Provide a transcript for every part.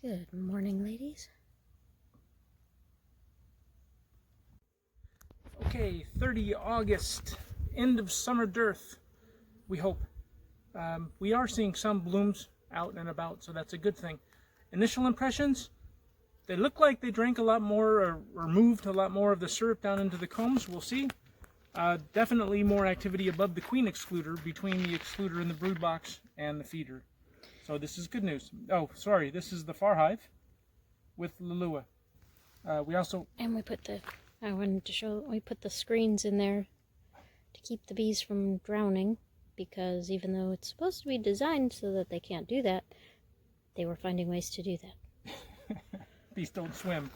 Good morning, ladies. Okay, 30 August, end of summer dearth, we hope. We are seeing some blooms out and about, so that's a good thing. Initial impressions, they look like they drank a lot more or moved a lot more of the syrup down into the combs. We'll see. Definitely more activity above the queen excluder, between the excluder and the brood box and the feeder. So this is good news. Oh, sorry, this is the far hive with Lulua. We also... And I wanted to show, we put the screens in there to keep the bees from drowning, because even though it's supposed to be designed so that they can't do that, they were finding ways to do that. Bees don't swim.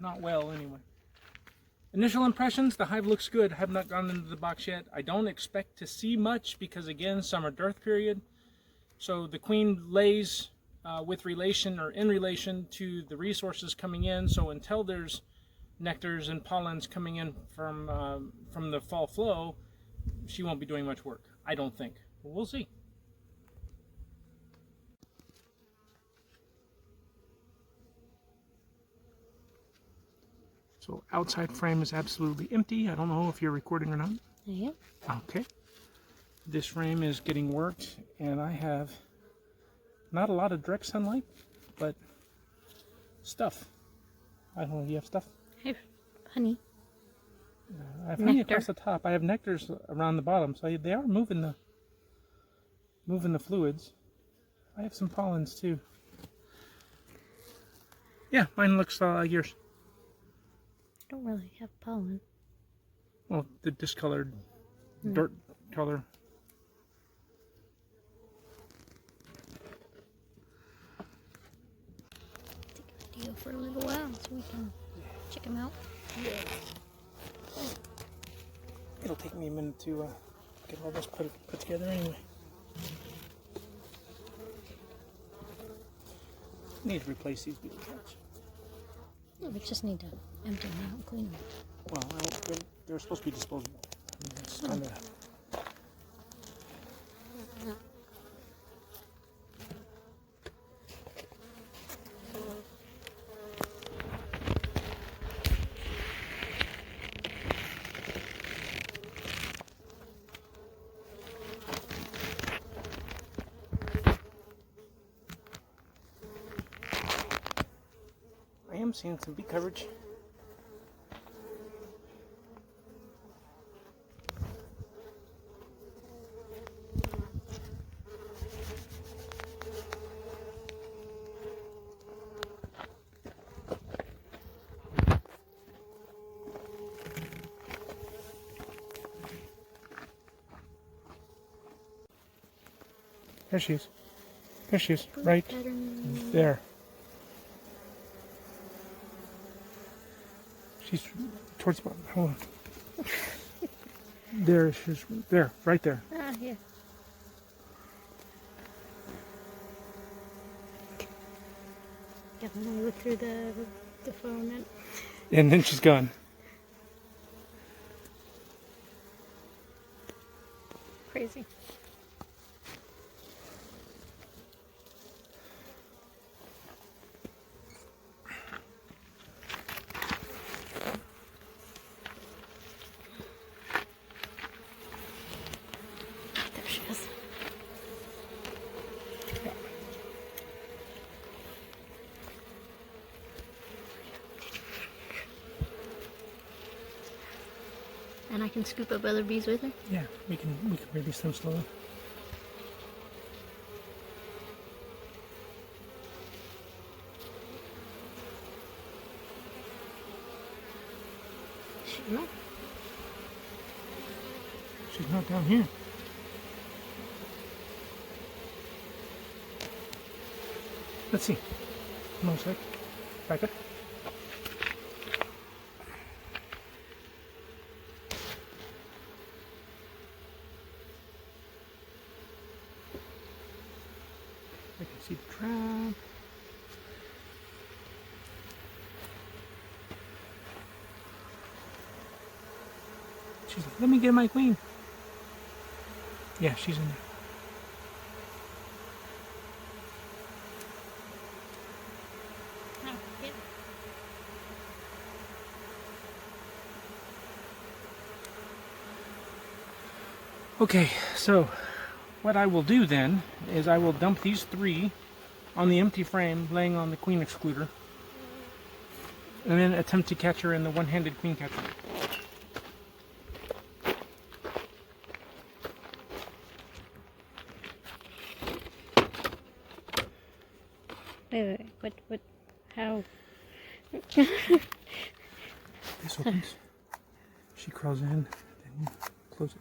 Not well, anyway. Initial impressions, the hive looks good. I have not gone into the box yet. I don't expect to see much because, again, summer dearth period. So the queen lays with relation or in relation to the resources coming in. So until there's nectars and pollens coming in from the fall flow, she won't be doing much work, I don't think. We'll see. So outside frame is absolutely empty. I don't know if you're recording or not. Yeah. Okay. This frame is getting worked, and I have not a lot of direct sunlight, but stuff. I don't know, you have stuff? I have honey. I have honey across the top. I have nectars around the bottom, so they are moving the fluids. I have some pollens too. Yeah, mine looks like yours. I don't really have pollen. Well, the discolored dirt color. Take a video for a little while so we can check them out. Yeah. It'll take me a minute to get all this put together anyway. Need to replace these beetle traps. Yeah, we just need to empty them out and clean them. Well, they're supposed to be disposable. It's kind of... I am seeing some bee coverage. There she is. There she is, right there. She's towards the bottom. Hold on. There, she's there, right there. Ah, yeah. Definitely look through the phone. And then she's gone. Crazy. There she is. And I can scoop up other bees with her? Yeah, we can release them slowly. No. She's not down here. Let's see. Come on a sec. Back up. I can see the trap. She's like, let me get my queen. Yeah, she's in there. Okay, so what I will do then is I will dump these 3 on the empty frame laying on the queen excluder, and then attempt to catch her in the one-handed queen catcher. Wait, what, how? This opens. She crawls in, then you close it.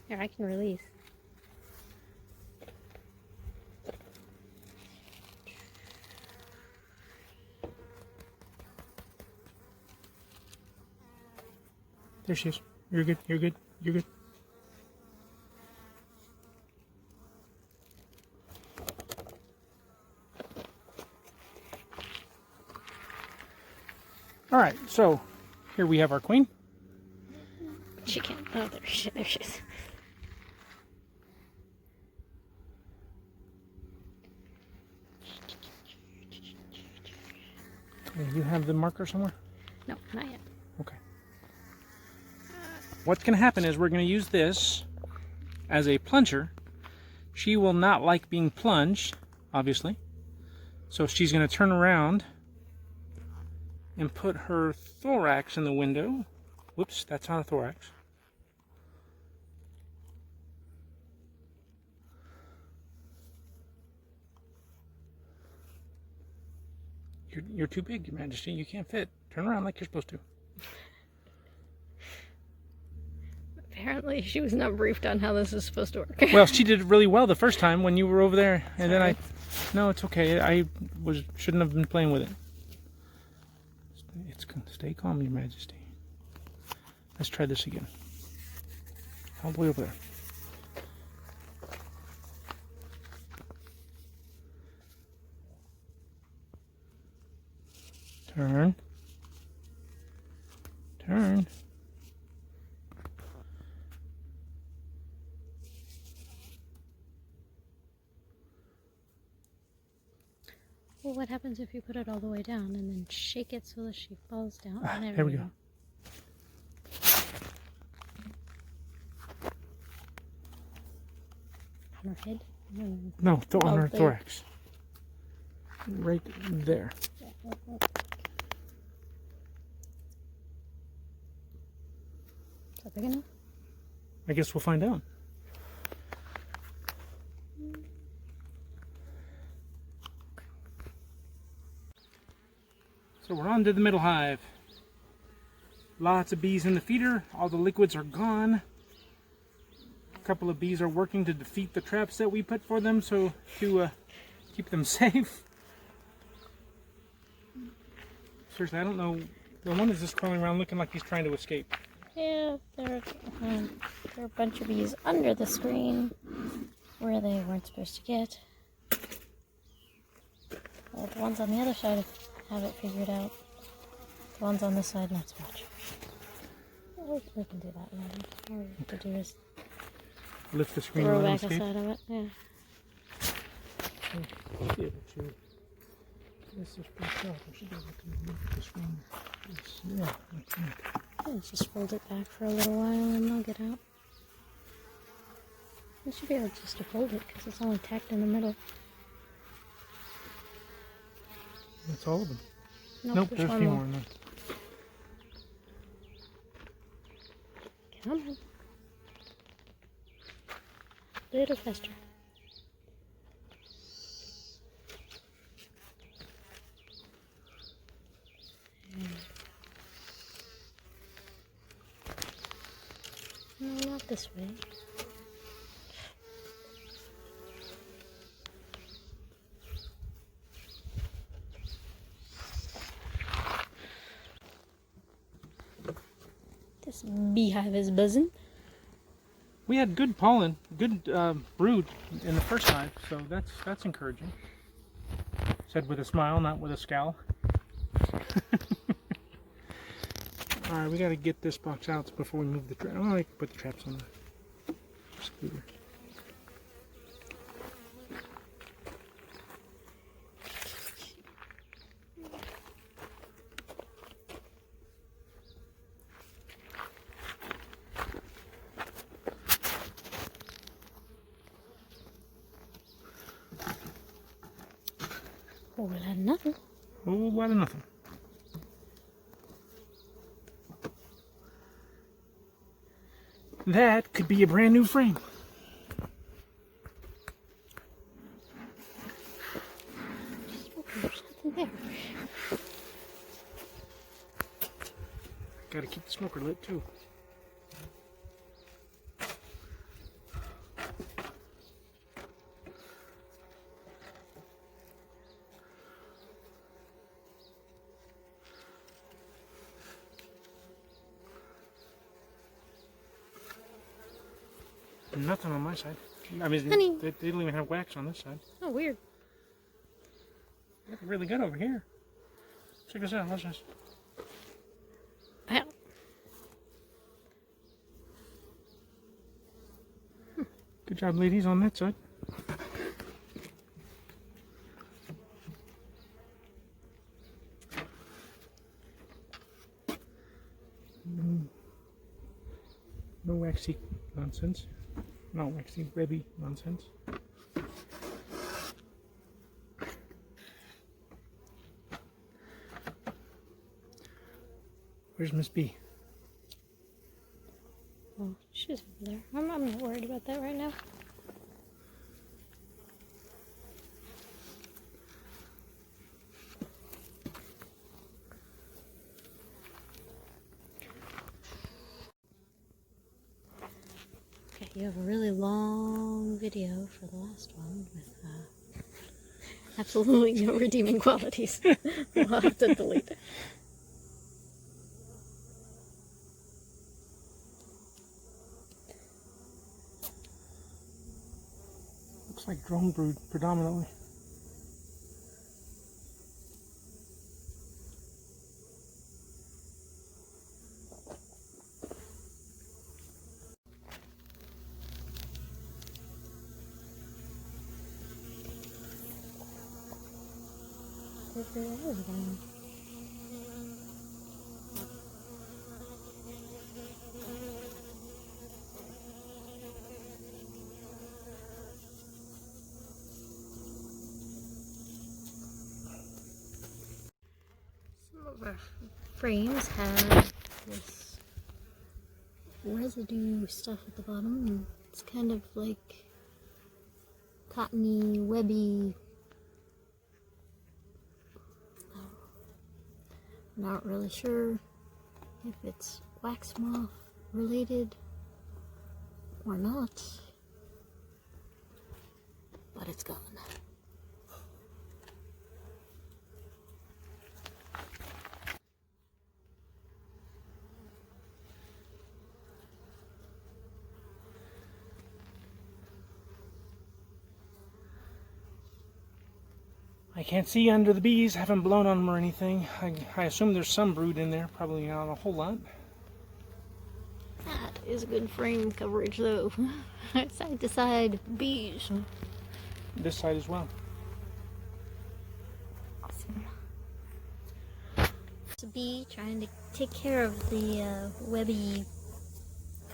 Here, I can release. There she is. You're good, you're good, you're good. Alright, so here we have our queen. She can't. Oh, there she is. You have the marker somewhere? No, not yet. Okay. What's going to happen is we're going to use this as a plunger. She will not like being plunged, obviously. So she's going to turn around and put her thorax in the window. Whoops, that's not a thorax. You're too big, Your Majesty. You can't fit. Turn around like you're supposed to. Apparently, she was not briefed on how this is supposed to work. Well, she did really well the first time when you were over there, and Sorry. then no, it's okay. I shouldn't have been playing with it. Stay calm, Your Majesty. Let's try this again. All the way over there. Turn. Turn. Well, what happens if you put it all the way down and then shake it so that she falls down? There we go. On her head? No, on her there. thorax. Right there. Is that big enough? I guess we'll find out. So we're on to the middle hive. Lots of bees in the feeder. All the liquids are gone. A couple of bees are working to defeat the traps that we put for them, so to keep them safe. Seriously, I don't know. The one is just crawling around looking like he's trying to escape. Yeah, there are a bunch of bees under the screen where they weren't supposed to get. Well, the ones on the other side have it figured out. The ones on this side, not so much. We can do that later. All we have to do is Lift the screen throw and let back them a escape. side of it. Yeah. Yeah, just fold it back for a little while and they'll get out. I should be able just to fold it because it's only tacked in the middle. That's all of them. Nope, There's a few more. No. Come on. A little faster. No, not this way. This beehive is buzzing. We had good pollen, good brood in the first hive, so that's encouraging. Said with a smile, not with a scowl. All right, we got to get this box out before we move the trap. Oh, I can put the traps on the scooter. Whole lot of nothing. Whole lot of nothing. That could be a brand new frame. There's nothing there. Gotta keep the smoker lit too. Nothing on my side. I mean, Honey. they don't even have wax on this side. Oh, weird. Looking really good over here. Check this out. Watch this. Wow. Good job, ladies, on that side. No waxy nonsense. No waxy webby nonsense. Where's Miss B? Well, she's over there. I'm not worried about that right now. Okay, you have a really long video for the last one with absolutely no redeeming qualities. We'll have to delete it. Looks like drone brood predominantly. Some of our frames have this residue stuff at the bottom, and it's kind of like cottony, webby. I'm not really sure if it's wax moth related or not, but it's gone. I can't see under the bees, haven't blown on them or anything. I assume there's some brood in there, probably not a whole lot. That is good frame coverage though. Side to side bees. This side as well. Awesome. It's a bee trying to take care of the webby,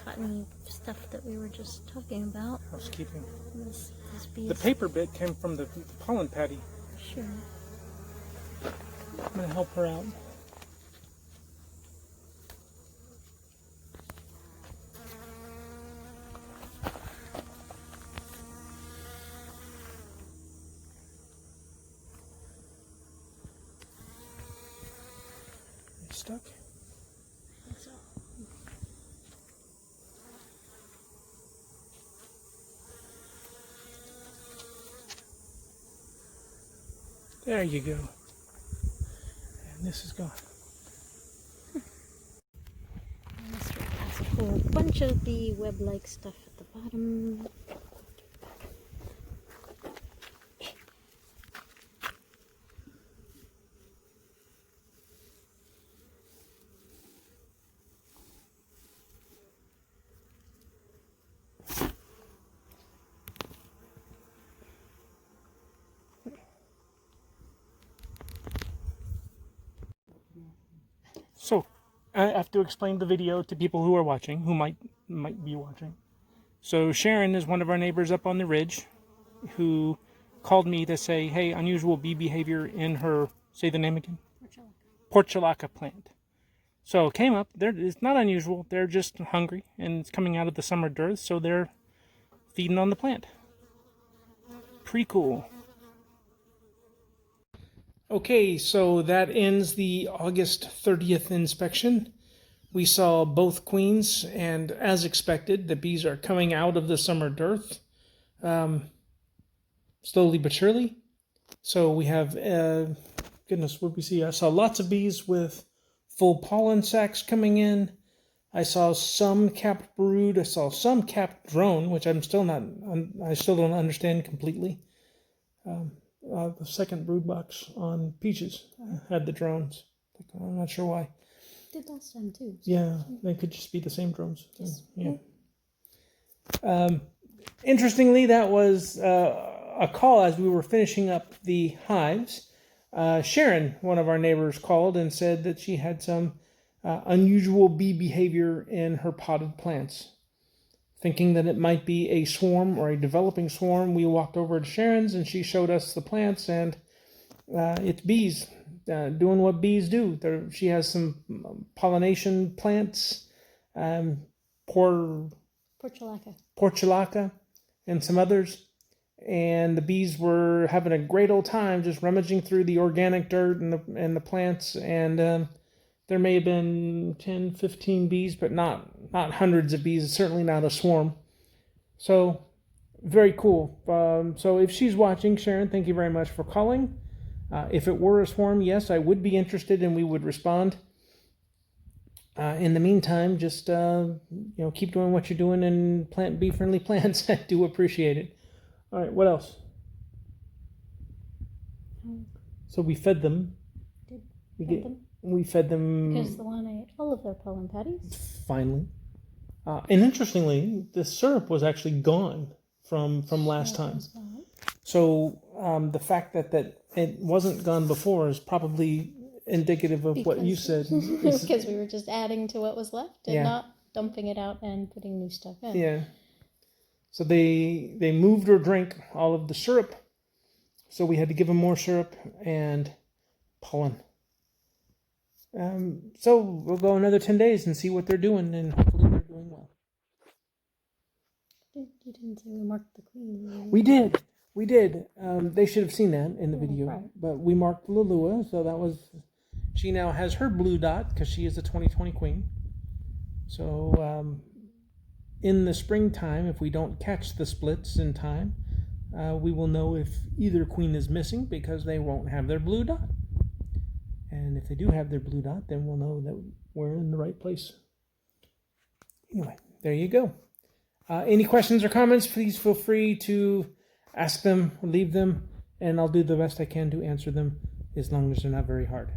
cottony stuff that we were just talking about. Housekeeping. This bee The paper bit came from the pollen patty. Sure. I'm going to help her out. You stuck? So. There you go. And this is gone. Let's try past a whole bunch of the web-like stuff at the bottom. So, I have to explain the video to people who are watching, who might be watching. So Sharon is one of our neighbors up on the ridge who called me to say, hey, unusual bee behavior in her, say the name again? Portulaca plant. So it came up. It's not unusual. They're just hungry and it's coming out of the summer dearth, so they're feeding on the plant. Pretty cool. Okay, so that ends the August 30th inspection. We saw both queens, and as expected, the bees are coming out of the summer dearth, slowly but surely. So we have, goodness, what we see? I saw lots of bees with full pollen sacs coming in. I saw some capped brood. I saw some capped drone, which I still don't understand completely. The second brood box on peaches had the drones. I'm not sure why. Did last time too. So. Yeah, they could just be the same drones. Yes. Yeah. Interestingly, that was a call as we were finishing up the hives. Sharon, one of our neighbors, called and said that she had some unusual bee behavior in her potted plants. Thinking that it might be a swarm or a developing swarm, we walked over to Sharon's and she showed us the plants, and it's bees doing what bees do. She has some pollination plants, portulaca, and some others. And the bees were having a great old time just rummaging through the organic dirt and the plants, and there may have been 10, 15 bees, but not hundreds of bees, certainly not a swarm. So, very cool. So if she's watching, Sharon, thank you very much for calling. If it were a swarm, yes, I would be interested and we would respond. In the meantime, just keep doing what you're doing and plant bee-friendly plants. I do appreciate it. All right, what else? So we fed them. We fed them because the one ate all of their pollen patties. Finally, and interestingly, the syrup was actually gone from last time. So the fact that it wasn't gone before is probably indicative of what you said. Because we were just adding to what was left and not dumping it out and putting new stuff in. Yeah. So they moved or drank all of the syrup. So we had to give them more syrup and pollen. So we'll go another 10 days and see what they're doing, and hopefully they're doing well. You didn't say we marked the queen. We did. They should have seen that in the video. Right. But we marked Lulua, so she now has her blue dot because she is a 2020 queen. So in the springtime, if we don't catch the splits in time, we will know if either queen is missing because they won't have their blue dot. And if they do have their blue dot, then we'll know that we're in the right place. Anyway, there you go. Any questions or comments, please feel free to ask them or leave them, and I'll do the best I can to answer them as long as they're not very hard.